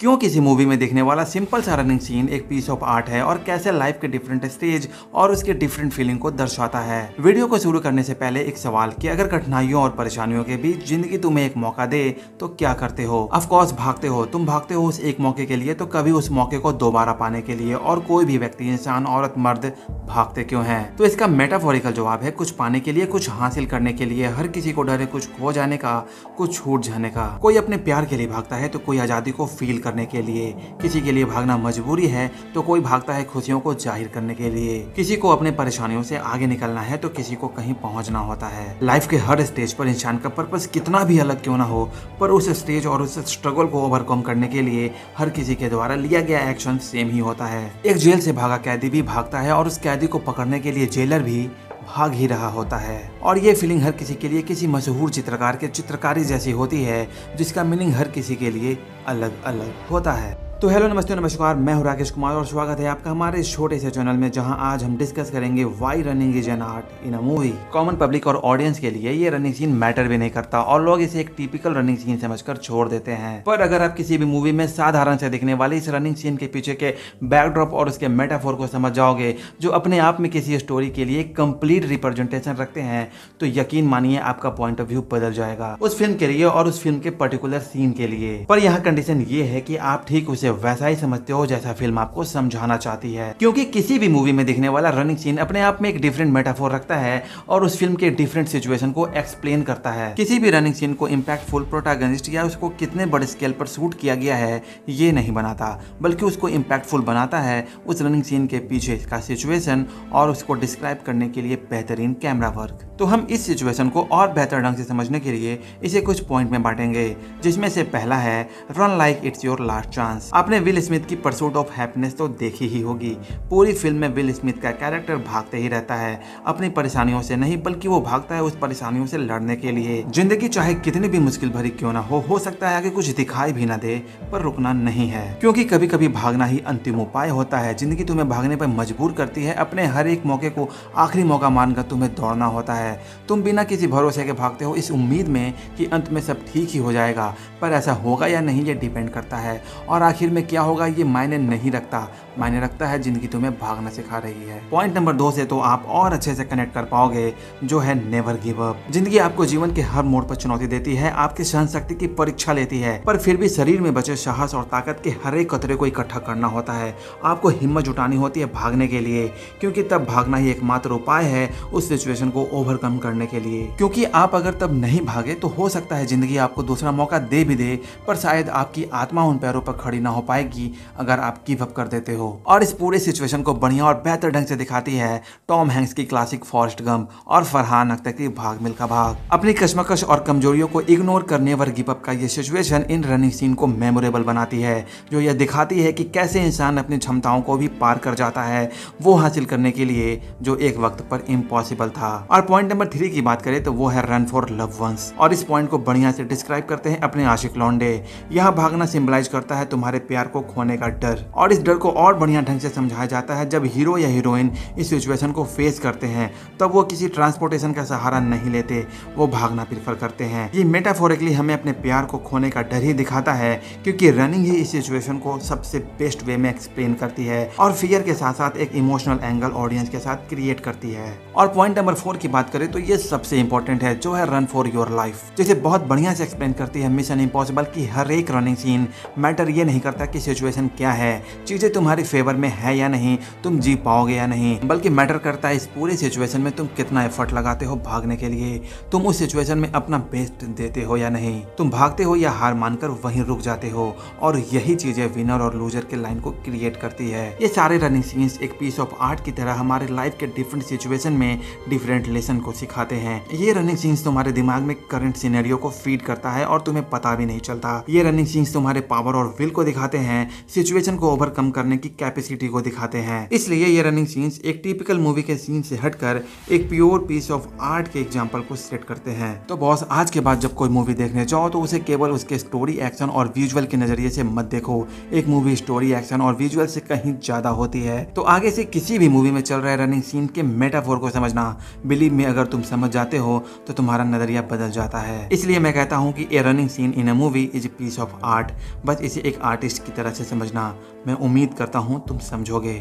क्यों किसी मूवी में दिखने वाला सिंपल सा रनिंग सीन एक पीस ऑफ आर्ट है और कैसे लाइफ के डिफरेंट स्टेज और उसके डिफरेंट फीलिंग को दर्शाता है। वीडियो को शुरू करने से पहले एक सवाल कि अगर कठिनाइयों और परेशानियों के बीच जिंदगी तुम्हें एक मौका दे तो क्या करते हो? ऑफ कोर्स भागते हो। तुम भागते हो उस एक मौके के लिए, तो कभी उस मौके को दोबारा पाने के लिए। और कोई भी व्यक्ति, इंसान, औरत, मर्द भागते क्यों हैं? तो इसका मेटाफोरिकल जवाब है कुछ पाने के लिए, कुछ हासिल करने के लिए। हर किसी को डर है कुछ खो जाने का, कुछ छूट जाने का। कोई अपने प्यार के लिए भागता है तो कोई आजादी को फील करने के लिए। किसी के लिए भागना मजबूरी है तो कोई भागता है खुशियों को जाहिर करने के लिए। किसी को अपने परेशानियों से आगे निकलना है तो किसी को कहीं पहुंचना होता है। लाइफ के हर स्टेज पर इंसान का पर्पस कितना भी अलग क्यों ना हो, पर उस स्टेज और उस स्ट्रगल को ओवरकम करने के लिए हर किसी के द्वारा लिया गया एक्शन सेम ही होता है। एक जेल से भागा कैदी भी भागता है और उस कैदी को पकड़ने के लिए जेलर भी भाग ही रहा होता है। और ये फीलिंग हर किसी के लिए किसी मशहूर चित्रकार के चित्रकारी जैसी होती है, जिसका मीनिंग हर किसी के लिए अलग अलग होता है। तो हेलो, नमस्ते, नमस्कार, मैं हूं राकेश कुमार और स्वागत है आपका हमारे इस छोटे से चैनल में, जहां आज हम डिस्कस करेंगे why running is an art in a movie. Common public और ऑडियंस के लिए ये रनिंग सीन मैटर भी नहीं करता और लोग इसे एक टिपिकल रनिंग सीन समझकर छोड़ देते हैं। पर अगर आप किसी भी मूवी में साधारण से दिखने वाली इस रनिंग सीन के पीछे के बैकड्रॉप और उसके मेटाफोर को समझ जाओगे, जो अपने आप में किसी स्टोरी के लिए कंप्लीट रिप्रेजेंटेशन रखते हैं, तो यकीन मानिए आपका पॉइंट ऑफ व्यू बदल जाएगा उस फिल्म के लिए और उस फिल्म के पर्टिकुलर सीन के लिए। पर यहाँ कंडीशन ये है कि आप ठीक उसे वैसा ही समझते हो जैसा फिल्म आपको समझाना चाहती है, क्योंकि किसी भी मूवी में दिखने वाला रनिंग सीन अपने आप में एक डिफरेंट मेटाफोर रखता है और उस फिल्म के डिफरेंट सिचुएशन को एक्सप्लेन करता है। किसी भी रनिंग सीन को इम्पैक्टफुल प्रोटैगनिस्ट या उसको कितने बड़े स्केल पर शूट किया गया है ये नहीं बनाता, बल्कि उसको इम्पैक्टफुल बनाता है उस रनिंग सीन के पीछे का सिचुएशन और उसको डिस्क्राइब करने के लिए बेहतरीन कैमरा वर्क। तो हम इस सिचुएशन को और बेहतर ढंग से समझने के लिए इसे कुछ पॉइंट में बांटेंगे, जिसमें से पहला है run like it's your last chance. आपने विल स्मिथ की परसूट ऑफ हैप्पीनेस तो देखी ही होगी। पूरी फिल्म में विल स्मिथ का कैरेक्टर भागते ही रहता है, अपनी परेशानियों से नहीं, बल्कि वो भागता है उस परेशानियों से लड़ने के लिए। जिंदगी चाहे कितनी भी मुश्किल भरी क्यों ना हो सकता है आगे कुछ दिखाई भी ना दे, पर रुकना नहीं है, क्योंकि कभी कभी भागना ही अंतिम उपाय होता है। जिंदगी तुम्हें भागने पर मजबूर करती है, अपने हर एक मौके को आखिरी मौका मानकर तुम्हें दौड़ना होता है। तुम बिना किसी भरोसे के भागते हो, इस उम्मीद में कि अंत में सब ठीक ही हो जाएगा, पर ऐसा होगा या नहीं ये डिपेंड करता है। और आखिर में क्या होगा ये मायने नहीं रखता, मायने रखता है जिंदगी तुम्हें भागना सिखा रही है। पॉइंट नंबर 2 से तो आप और अच्छे से कनेक्ट कर पाओगे, जो है नेवर गिव अप। जिंदगी आपको जीवन के हर मोड़ पर चुनौती देती है, आपकी सहन शक्ति की परीक्षा लेती है, पर फिर भी शरीर में बचे साहस और ताकत के हर एक कतरे को इकट्ठा करना होता है। आपको हिम्मत जुटानी होती है भागने के लिए, क्योंकि तब भागना ही एकमात्र उपाय है उस सिचुएशन को ओवरकम करने के लिए। क्योंकि आप अगर तब नहीं भागे तो हो सकता है जिंदगी आपको दूसरा मौका दे भी दे, पर शायद आपकी आत्मा उन पैरों पर खड़ी ना हो पाएगी अगर आप गिव अप कर देते हो। और इस पूरे सिचुएशन को बढ़िया और बेहतर ढंग से दिखाती है टॉम हैंक्स की क्लासिक फॉरेस्ट गंप और फरहान अख्तर की भाग मिल्खा भाग। अपनी कश्मकश और कमजोरियों को इग्नोर करने नेवर गिव अप का ये सिचुएशन इन रनिंग सीन को मेमोरेबल बनाती है, जो यह दिखाती है कि कैसे इंसान अपनी क्षमताओं को भी पार कर जाता है वो हासिल करने के लिए जो एक वक्त पर इम्पॉसिबल था। और पॉइंट नंबर 3 की बात करें तो वो है रन फॉर लव वंस, और इस पॉइंट को बढ़िया से डिस्क्राइब करते हैं अपने आशिक लौंडे। यह भागना सिंबलाइज करता है तुम्हारे प्यार को खोने का डर, और इस डर को और बढ़िया ढंग से समझाया जाता है जब हीरो या हीरोइन इस सिचुएशन को फेस करते हैं, तब वो किसी ट्रांसपोर्टेशन का सहारा नहीं लेते, वो भागना प्रेफर करते हैं। ये मेटाफोरिकली हमें अपने प्यार को खोने का डर ही दिखाता है, क्योंकि रनिंग ही इस सिचुएशन को सबसे बेस्ट वे में एक्सप्लेन करती है और फियर के साथ साथ एक इमोशनल एंगल ऑडियंस के साथ क्रिएट करती है। और पॉइंट नंबर 4 की बात करें तो ये सबसे इंपॉर्टेंट है, जो है रन फॉर योर लाइफ, जिसे बहुत बढ़िया से एक्सप्लेन करती है मिशन इम्पॉसिबल की हर एक रनिंग सीन। मैटर ये नहीं करता कि सिचुएशन क्या है, चीजें तुम्हारे फेवर में है या नहीं, तुम जी पाओगे या नहीं, बल्कि मैटर करता है इस पूरे सिचुएशन में तुम कितना एफर्ट लगाते हो भागने के लिए, तुम उस सिचुएशन में अपना बेस्ट देते हो या नहीं, तुम भागते हो या हार मानकर वहीं रुक जाते हो। और यही चीजें विनर और लूजर के लाइन को क्रिएट करती है। ये सारे रनिंग सीन्स एक पीस ऑफ आर्ट की तरह हमारे लाइफ के डिफरेंट सिचुएशन में डिफरेंट लेसन को सिखाते हैं। ये रनिंग सीन्स तुम्हारे दिमाग में करंट सिनेरियो को फीड करता है और तुम्हें पता भी नहीं चलता। ये रनिंग सीन्स तुम्हारे पावर और विल को दिखाते हैं, सिचुएशन को ओवरकम करने की कैपेसिटी को दिखाते हैं। इसलिए ये रनिंग सीन्स एक टिपिकल मूवी के सीन से हटकर एक प्योर पीस ऑफ आर्ट के एग्जांपल को सेट करते हैं। तो बॉस, आज के बाद जब कोई मूवी देखने जाओ तो उसे केवल उसके स्टोरी, एक्शन और विजुअल के नजरिए से मत देखो। एक मूवी स्टोरी, एक्शन और विजुअल से कहीं ज्यादा होती है। तो आगे से किसी भी मूवी में चल रहे रनिंग सीन के मेटाफोर को समझना, बिलीव में अगर तुम समझ जाते हो तो तुम्हारा नजरिया बदल जाता है। इसलिए मैं कहता हूँ कि a running scene in a movie is a piece of art. बस इसे एक आर्टिस्ट टेक्स्ट की तरह से समझना। मैं उम्मीद करता हूँ तुम समझोगे।